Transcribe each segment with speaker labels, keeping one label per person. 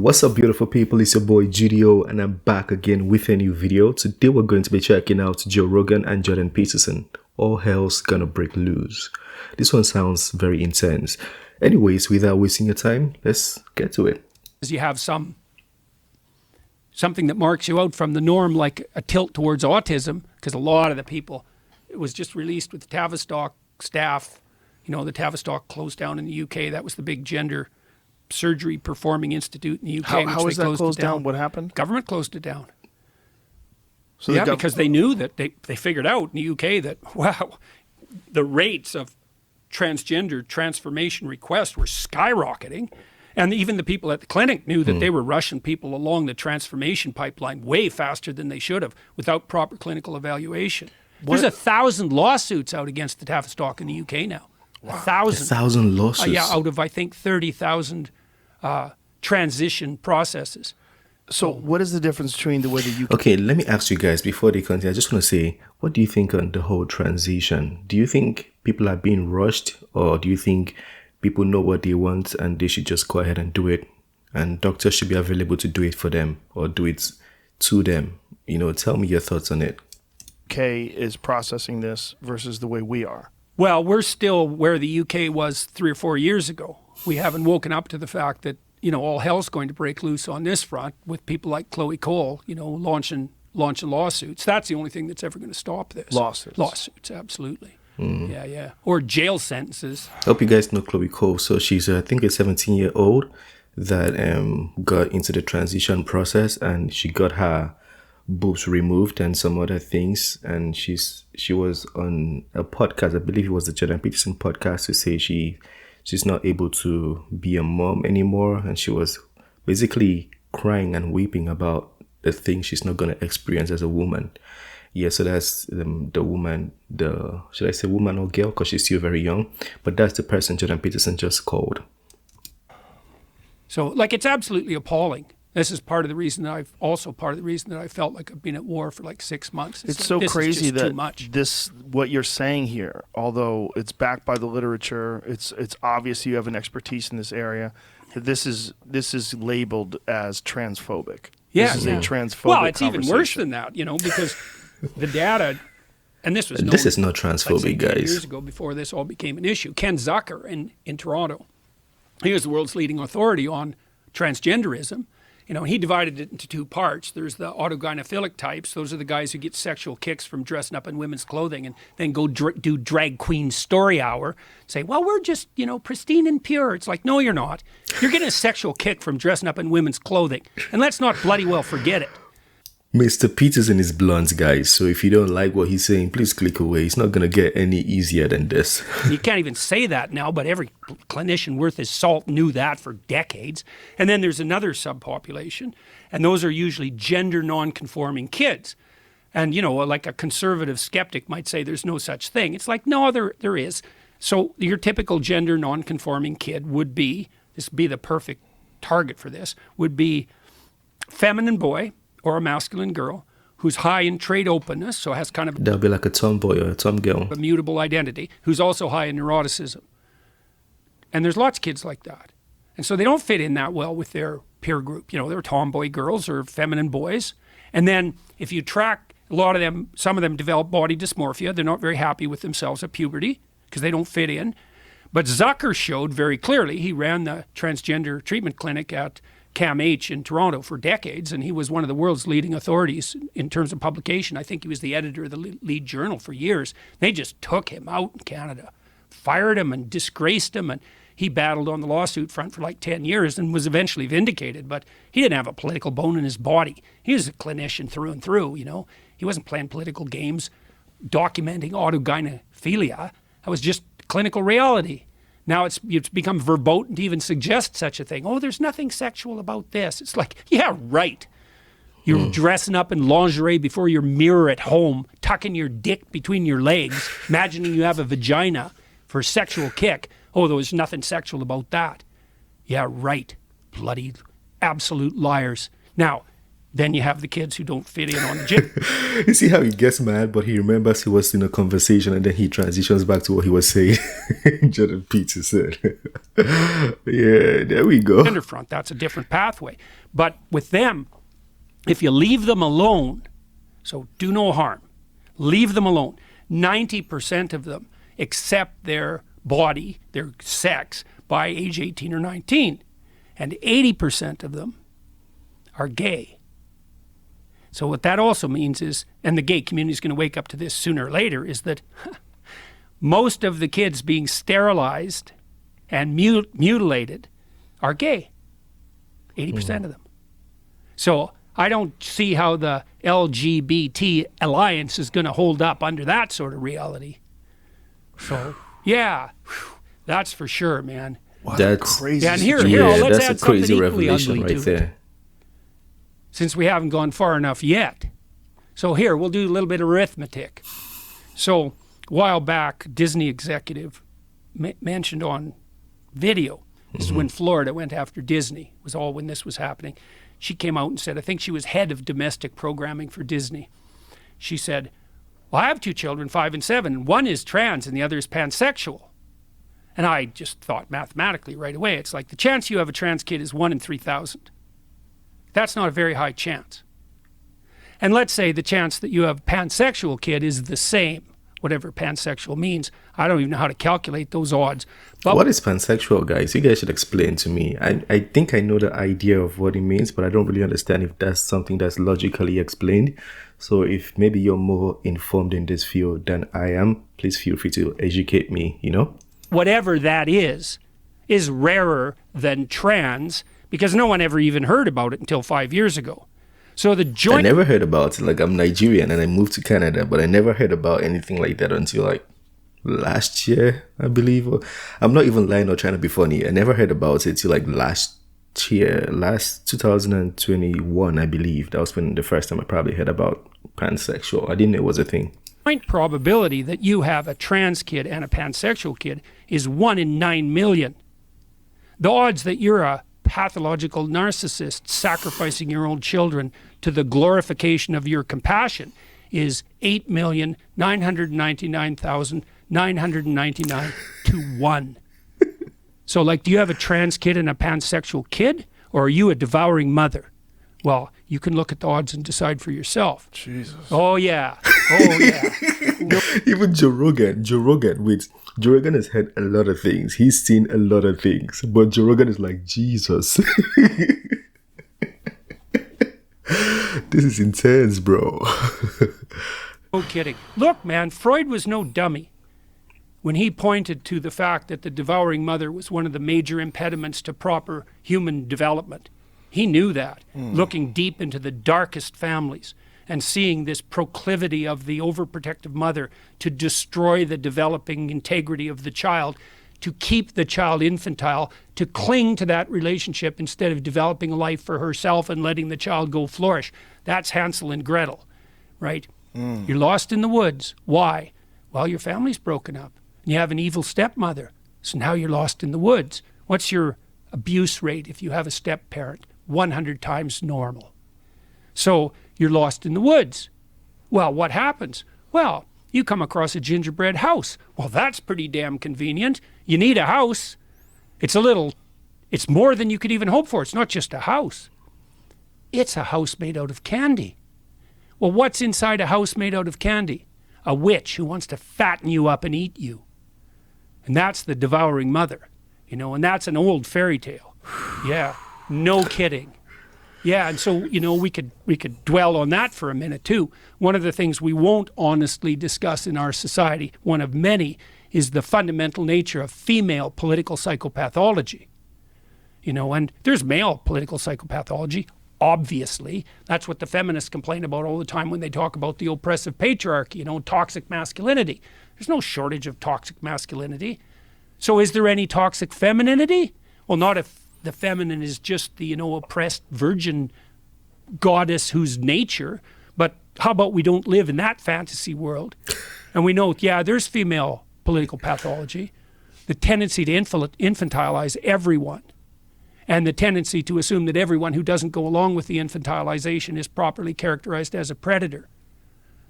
Speaker 1: What's up, beautiful people? It's your boy Judeo, and I'm back again with a new video. Today we're going to be checking out Joe Rogan and Peterson. All hell's gonna break loose. This one sounds very intense. Anyways, without wasting your time, let's get to it.
Speaker 2: You have something that marks you out from the norm, like a tilt towards autism, because a lot of the people, it was just released with the Tavistock staff. You know, the Tavistock closed down in the UK. That was the big gender surgery performing institute in the UK.
Speaker 3: How is that closed down? What happened?
Speaker 2: Government closed it down.
Speaker 3: So
Speaker 2: yeah, because they knew that they figured out in the UK that, wow, the rates of transgender transformation requests were skyrocketing. And even the people at the clinic knew that they were rushing people along the transformation pipeline way faster than they should have without proper clinical evaluation. There's 1,000 lawsuits out against the Tavistock in the UK now. Wow. 1,000.
Speaker 1: 1,000 lawsuits?
Speaker 2: Yeah, out of, I think, 30,000 transition processes.
Speaker 3: So what is the difference between the way that you...
Speaker 1: Okay, let me ask you guys, before they continue, I just want to say, what do you think on the whole transition? Do you think people are being rushed, or do you think people know what they want and they should just go ahead and do it, and doctors should be available to do it for them or do it to them? You know, tell me your thoughts on it.
Speaker 3: UK is processing this versus the way we are.
Speaker 2: Well, we're still where the UK was 3 or 4 years ago. We haven't woken up to the fact that, you know, all hell's going to break loose on this front with people like Chloe Cole, you know, launching lawsuits. That's the only thing that's ever going to stop this. Lawsuits, absolutely. Yeah. Or jail sentences.
Speaker 1: I hope you guys know Chloe Cole. So she's, I think, a 17-year-old that got into the transition process, and she got her boobs removed and some other things. And she was on a podcast, I believe it was the Jordan Peterson podcast, to say she's not able to be a mom anymore, and she was basically crying and weeping about the things she's not going to experience as a woman. Yeah, so that's the woman, should I say woman or girl, because she's still very young, but that's the person Jordan Peterson just called.
Speaker 2: So, like, it's absolutely appalling. This is part of the reason that I felt like I've been at war for like 6 months.
Speaker 3: It's so crazy that what you're saying here, although it's backed by the literature, it's obvious you have an expertise in this area, that this is labeled as transphobic.
Speaker 2: Yeah,
Speaker 3: this is a transphobic
Speaker 2: Well, it's even worse than that, you know, because the data, and this was
Speaker 1: this is not transphobic, guys.
Speaker 2: Years ago, before this all became an issue, Ken Zucker in Toronto, he was the world's leading authority on transgenderism. You know, he divided it into 2 parts. There's the autogynephilic types. Those are the guys who get sexual kicks from dressing up in women's clothing and then go do drag queen story hour. Say, well, we're just, you know, pristine and pure. It's like, no, you're not. You're getting a sexual kick from dressing up in women's clothing. And let's not bloody well forget it.
Speaker 1: Mr. Peterson is blunt, guys. So if you don't like what he's saying, please click away. It's not going to get any easier than this.
Speaker 2: You can't even say that now, but every clinician worth his salt knew that for decades. And then there's another subpopulation, and those are usually gender non-conforming kids. And, you know, like a conservative skeptic might say there's no such thing. It's like, no, there is. So your typical gender non-conforming kid would be, this would be the perfect target for this, would be feminine boy, or a masculine girl who's high in trait openness, so has kind of...
Speaker 1: That'll be like a tomboy or a tomgirl.
Speaker 2: A mutable identity, who's also high in neuroticism. And there's lots of kids like that. And so they don't fit in that well with their peer group. You know, they're tomboy girls or feminine boys. And then if you track a lot of them, some of them develop body dysmorphia. They're not very happy with themselves at puberty because they don't fit in. But Zucker showed very clearly, he ran the transgender treatment clinic at CAMH in Toronto for decades, and he was one of the world's leading authorities in terms of publication. I think he was the editor of the lead journal for years. They just took him out in Canada, fired him and disgraced him, and he battled on the lawsuit front for like 10 years and was eventually vindicated, but he didn't have a political bone in his body. He was a clinician through and through, you know. He wasn't playing political games, documenting autogynephilia. That was just clinical reality. Now it's become verboten to even suggest such a thing. Oh, there's nothing sexual about this. It's like, yeah, right. You're dressing up in lingerie before your mirror at home, tucking your dick between your legs, imagining you have a vagina for a sexual kick. Oh, there's nothing sexual about that. Yeah, right. Bloody absolute liars. Now, Then you have the kids who don't fit in on the gym.
Speaker 1: You see how he gets mad, but he remembers he was in a conversation and then he transitions back to what he was saying. Jordan Peterson. Yeah, there we go.
Speaker 2: Front, that's a different pathway. But with them, if you leave them alone, so do no harm, leave them alone. 90% of them accept their body, their sex, by age 18 or 19. And 80% of them are gay. So what that also means is, and the gay community is going to wake up to this sooner or later, is that most of the kids being sterilized and mutilated are gay. 80% of them. So I don't see how the LGBT alliance is going to hold up under that sort of reality. So, yeah, that's for sure, man.
Speaker 3: Wow,
Speaker 1: That's
Speaker 3: crazy.
Speaker 2: Yeah, and here,
Speaker 1: yeah,
Speaker 2: let's
Speaker 1: that's
Speaker 2: add
Speaker 1: a crazy
Speaker 2: something equally
Speaker 1: revelation
Speaker 2: ugly
Speaker 1: right
Speaker 2: to it,
Speaker 1: there.
Speaker 2: since we haven't gone far enough yet. So here, we'll do a little bit of arithmetic. So a while back, Disney executive mentioned on video, this is when Florida went after Disney, was all when this was happening. She came out and said, I think she was head of domestic programming for Disney. She said, well, I have 2 children, 5 and 7. One is trans and the other is pansexual. And I just thought mathematically right away, it's like the chance you have a trans kid is 1 in 3,000. That's not a very high chance. And let's say the chance that you have a pansexual kid is the same, whatever pansexual means. I don't even know how to calculate those odds. But
Speaker 1: What is pansexual, guys? You guys should explain to me. I think I know the idea of what it means, but I don't really understand if that's something that's logically explained. So if maybe you're more informed in this field than I am, please feel free to educate me, you know?
Speaker 2: whatever that is rarer than trans, because no one ever even heard about it until 5 years ago. So the joint...
Speaker 1: I never heard about it. Like, I'm Nigerian and I moved to Canada, but I never heard about anything like that until like last year, I believe. I'm not even lying or trying to be funny. I never heard about it till like last 2021, I believe. That was when the first time I probably heard about pansexual. I didn't know it was a thing.
Speaker 2: Joint probability that you have a trans kid and a pansexual kid is 1 in 9 million. The odds that you're a pathological narcissist sacrificing your own children to the glorification of your compassion is 8,999,999 to 1. So, like, do you have a trans kid and a pansexual kid, or are you a devouring mother? Well, you can look at the odds and decide for yourself.
Speaker 3: Jesus.
Speaker 2: Oh, yeah. Oh, yeah.
Speaker 1: Even Joe Rogan, wait, Joe Rogan has heard a lot of things. He's seen a lot of things. But Joe Rogan is like, Jesus. This is intense, bro.
Speaker 2: No kidding. Look, man, Freud was no dummy when he pointed to the fact that the devouring mother was one of the major impediments to proper human development. He knew that, looking deep into the darkest families and seeing this proclivity of the overprotective mother to destroy the developing integrity of the child, to keep the child infantile, to cling to that relationship instead of developing a life for herself and letting the child go flourish. That's Hansel and Gretel, right? You're lost in the woods. Why? Well, your family's broken up. You have an evil stepmother. So now you're lost in the woods. What's your abuse rate if you have a step-parent? 100 times normal. So you're lost in the woods. Well, what happens? Well, you come across a gingerbread house. Well, that's pretty damn convenient. You need a house. It's more than you could even hope for. It's not just a house. It's a house made out of candy. Well, what's inside a house made out of candy? A witch who wants to fatten you up and eat you. And that's the devouring mother, and that's an old fairy tale. Yeah, no kidding. Yeah, and so, we could dwell on that for a minute too. One of the things we won't honestly discuss in our society, one of many, is the fundamental nature of female political psychopathology. And there's male political psychopathology, obviously. That's what the feminists complain about all the time when they talk about the oppressive patriarchy, toxic masculinity. There's no shortage of toxic masculinity. So is there any toxic femininity? Well, not if the feminine is just the, oppressed virgin goddess whose nature. But how about we don't live in that fantasy world? And we know, there's female political pathology, the tendency to infantilize everyone. and the tendency to assume that everyone who doesn't go along with the infantilization is properly characterized as a predator.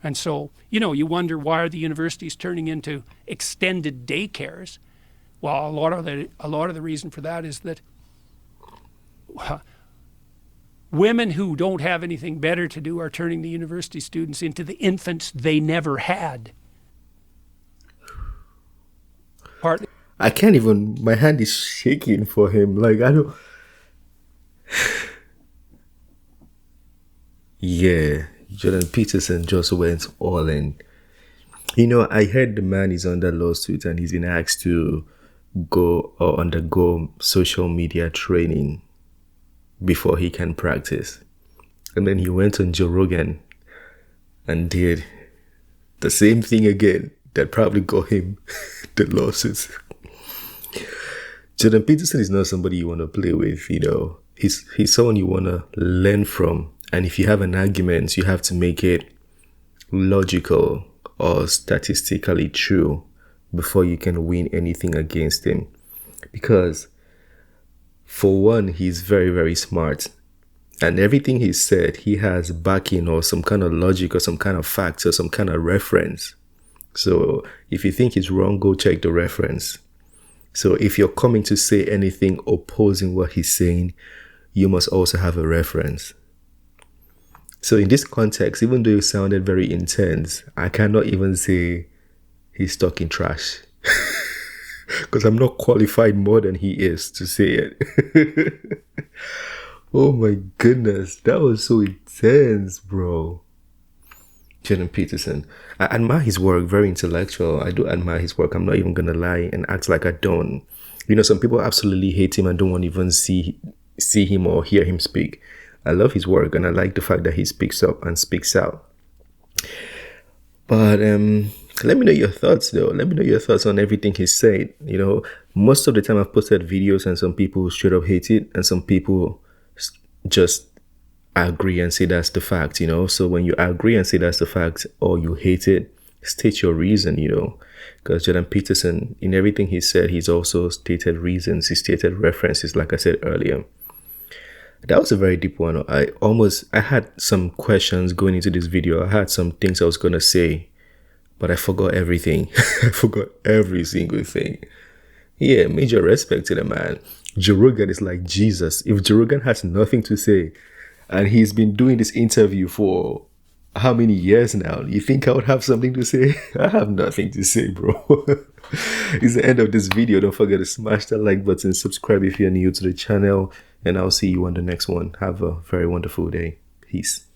Speaker 2: And so, you wonder, why are the universities turning into extended daycares? Well, a lot of the reason for that is that women who don't have anything better to do are turning the university students into the infants they never had. Partly.
Speaker 1: I can't even, my hand is shaking for him. Like, I don't. Yeah, Jordan Peterson just went all in. I heard the man is under lawsuit and he's been asked to go or undergo social media training before he can practice. And then he went on Joe Rogan and did the same thing again that probably got him the lawsuits. Jordan Peterson is not somebody you want to play with, He's someone you want to learn from. And if you have an argument, you have to make it logical or statistically true before you can win anything against him. Because for one, he's very, very smart. And everything he said, he has backing or some kind of logic or some kind of facts or some kind of reference. So if you think he's wrong, go check the reference. So if you're coming to say anything opposing what he's saying, you must also have a reference. So in this context, even though it sounded very intense, I cannot even say he's talking trash. Because I'm not qualified more than he is to say it. Oh my goodness, that was so intense, bro. Jordan Peterson. I admire his work, very intellectual. I do admire his work. I'm not even going to lie and act like I don't. Some people absolutely hate him and don't want to even see him or hear him speak. I love his work and I like the fact that he speaks up and speaks out. But let me know your thoughts though. Let me know your thoughts on everything he said. Most of the time I've posted videos and some people straight up hate it and some people just agree and say that's the fact, So when you agree and say that's the fact or you hate it, state your reason, Because Jordan Peterson, in everything he said, he's also stated reasons. He stated references, like I said earlier. That was a very deep one. I had some questions going into this video. I had some things I was going to say, but I forgot everything. I forgot every single thing. Yeah, major respect to the man. Joe Rogan is like Jesus. If Joe Rogan has nothing to say, and he's been doing this interview for how many years now? You think I would have something to say? I have nothing to say, bro. It's the end of this video. Don't forget to smash that like button, subscribe if you're new to the channel, and I'll see you on the next one. Have a very wonderful day. Peace.